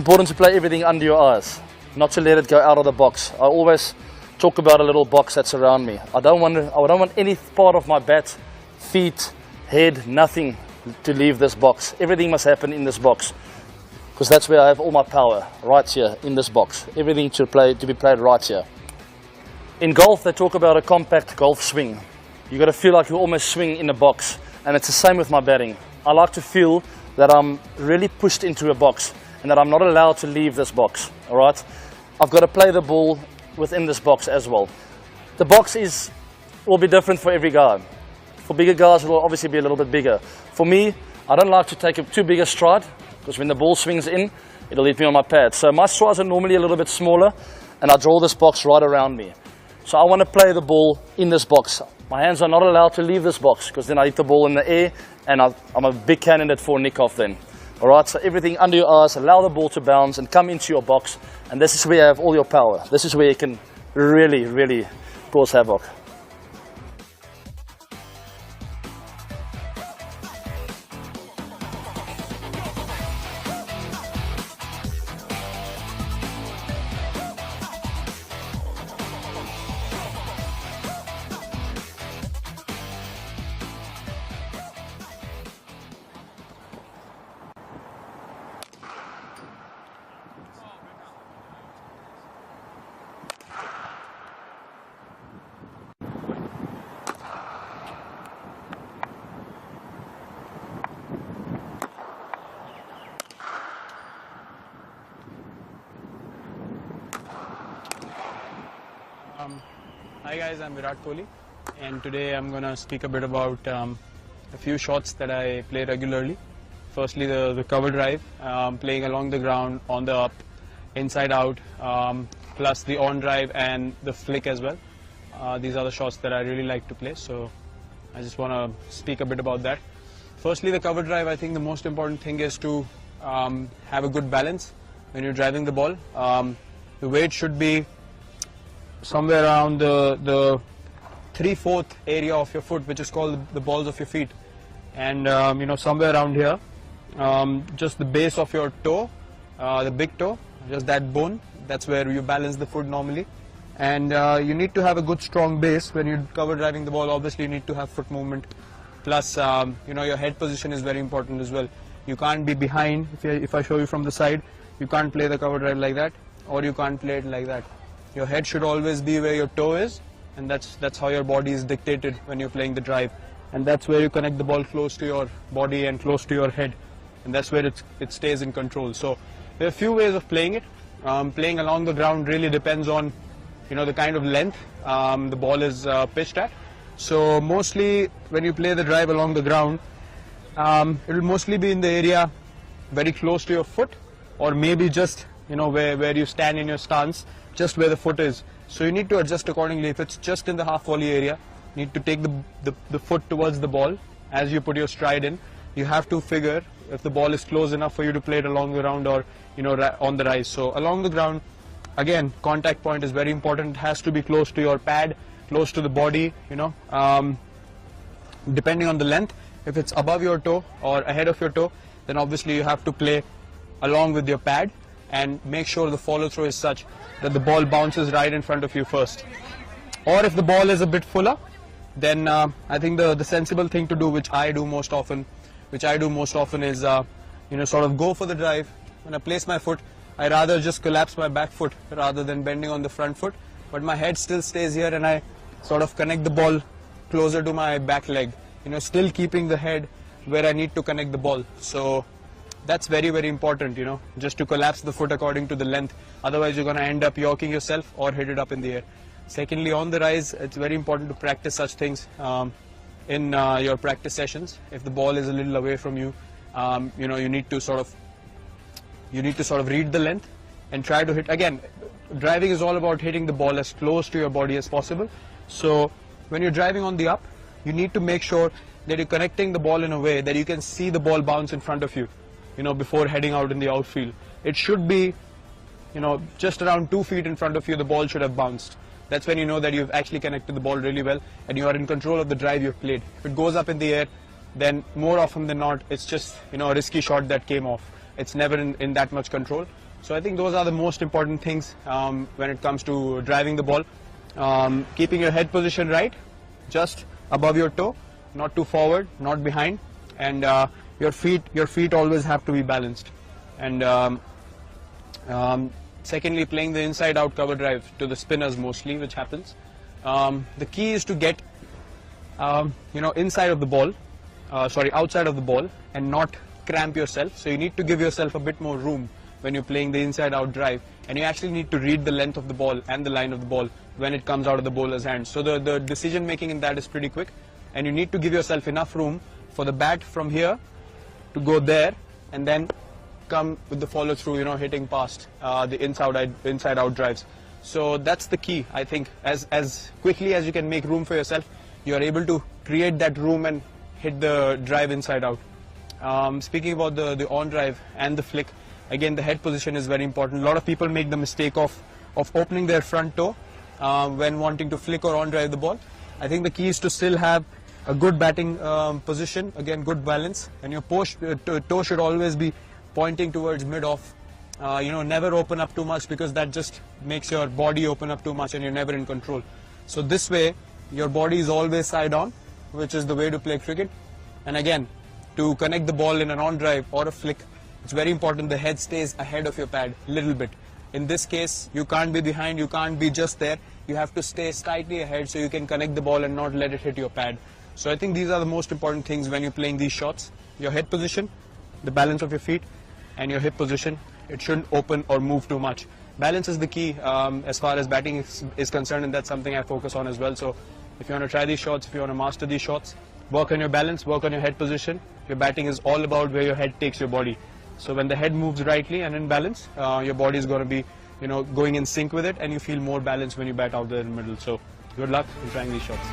important to play everything under your eyes, not to let it go out of the box. I always talk about a little box that's around me. I don't want any part of my bat, feet, head, nothing to leave this box. Everything must happen in this box, because that's where I have all my power, right here in this box. Everything to be played right here. In golf, they talk about a compact golf swing. You got to feel like you almost swing in a box, and it's the same with my batting. I like to feel that I'm really pushed into a box and that I'm not allowed to leave this box. All right, I've got to play the ball within this box as well. The box will be different for every guy. For bigger guys, it will obviously be a little bit bigger. For me, I don't like to take a too big a stride, because when the ball swings in, it'll hit me on my pad. So my strides are normally a little bit smaller, and I draw this box right around me. So I want to play the ball in this box. My hands are not allowed to leave this box, because then I hit the ball in the air, and I'm a big candidate for a nick-off then. All right, so everything under your eyes, allow the ball to bounce and come into your box, and this is where you have all your power. This is where you can really, really cause havoc. Hi guys, I'm Virat Kohli, and today I'm going to speak a bit about a few shots that I play regularly. Firstly, the cover drive, playing along the ground, on the up, inside out, plus the on drive and the flick as well. These are the shots that I really like to play, so I just want to speak a bit about that. Firstly, the cover drive, I think the most important thing is to have a good balance when you're driving the ball. The weight should be somewhere around the 3/4 area of your foot, which is called the balls of your feet, and you know, somewhere around here, just the base of your toe, the big toe, just that bone, that's where you balance the foot normally. And you need to have a good strong base when you're cover driving the ball. Obviously you need to have foot movement, plus you know, your head position is very important as well. You can't be behind. If I show you from the side, you can't play the cover drive like that, or you can't play it like that. Your head should always be where your toe is, and that's how your body is dictated when you're playing the drive, and that's where you connect the ball close to your body and close to your head, and that's where it stays in control. So there are a few ways of playing it. Playing along the ground really depends on, you know, the kind of length the ball is pitched at. So mostly when you play the drive along the ground, it will mostly be in the area very close to your foot, or maybe just, you know, where you stand in your stance, just where the foot is. So you need to adjust accordingly. If it's just in the half volley area, you need to take the foot towards the ball as you put your stride in. You have to figure if the ball is close enough for you to play it along the ground, or, you know, on the rise. So along the ground, again, contact point is very important. It has to be close to your pad, close to the body, you know, depending on the length. If it's above your toe or ahead of your toe, then obviously you have to play along with your pad, and make sure the follow through is such that the ball bounces right in front of you first. Or if the ball is a bit fuller, then I think the sensible thing to do, which I do most often is you know, sort of go for the drive. When I place my foot, I rather just collapse my back foot rather than bending on the front foot, but my head still stays here, and I sort of connect the ball closer to my back leg, you know, still keeping the head where I need to connect the ball. So that's very, very important, you know, just to collapse the foot according to the length. Otherwise you're going to end up yorking yourself or hit it up in the air. Secondly, on the rise, it's very important to practice such things in your practice sessions. If the ball is a little away from you, you know, you need to sort of read the length and try to hit. Again, driving is all about hitting the ball as close to your body as possible. So when you're driving on the up, you need to make sure that you're connecting the ball in a way that you can see the ball bounce in front of you, you know, before heading out in the outfield. It should be, you know, just around 2 feet in front of you, the ball should have bounced. That's when you know that you've actually connected the ball really well and you are in control of the drive you've played. If it goes up in the air, then more often than not, it's just, you know, a risky shot that came off. It's never in that much control. So I think those are the most important things when it comes to driving the ball. Keeping your head position right, just above your toe, not too forward, not behind, and your feet always have to be balanced. And secondly, playing the inside-out cover drive to the spinners mostly, which happens. The key is to get inside of the ball, outside of the ball, and not cramp yourself. So you need to give yourself a bit more room when you're playing the inside-out drive, and you actually need to read the length of the ball and the line of the ball when it comes out of the bowler's hand. So the decision making in that is pretty quick, and you need to give yourself enough room for the bat from here to go there and then come with the follow through, hitting past the inside out drives. So that's the key. I think as quickly as you can make room for yourself, you are able to create that room and hit the drive inside out. Speaking about the on drive and the flick, again, the head position is very important. A lot of people make the mistake of opening their front toe when wanting to flick or on drive the ball. I think the key is to still have a good batting position, again good balance, and your toe should always be pointing towards mid-off. Never open up too much, because that just makes your body open up too much and you're never in control. So this way, your body is always side on, which is the way to play cricket. And again, to connect the ball in an on drive or a flick, it's very important the head stays ahead of your pad a little bit. In this case, you can't be behind, you can't be just there. You have to stay slightly ahead so you can connect the ball and not let it hit your pad. So I think these are the most important things when you're playing these shots. Your head position, the balance of your feet, and your hip position. It shouldn't open or move too much. Balance is the key as far as batting is concerned, and that's something I focus on as well. So if you want to try these shots, if you want to master these shots, work on your balance, work on your head position. Your batting is all about where your head takes your body. So when the head moves rightly and in balance, your body is going to be going in sync with it, and you feel more balanced when you bat out there in the middle. So good luck in trying these shots.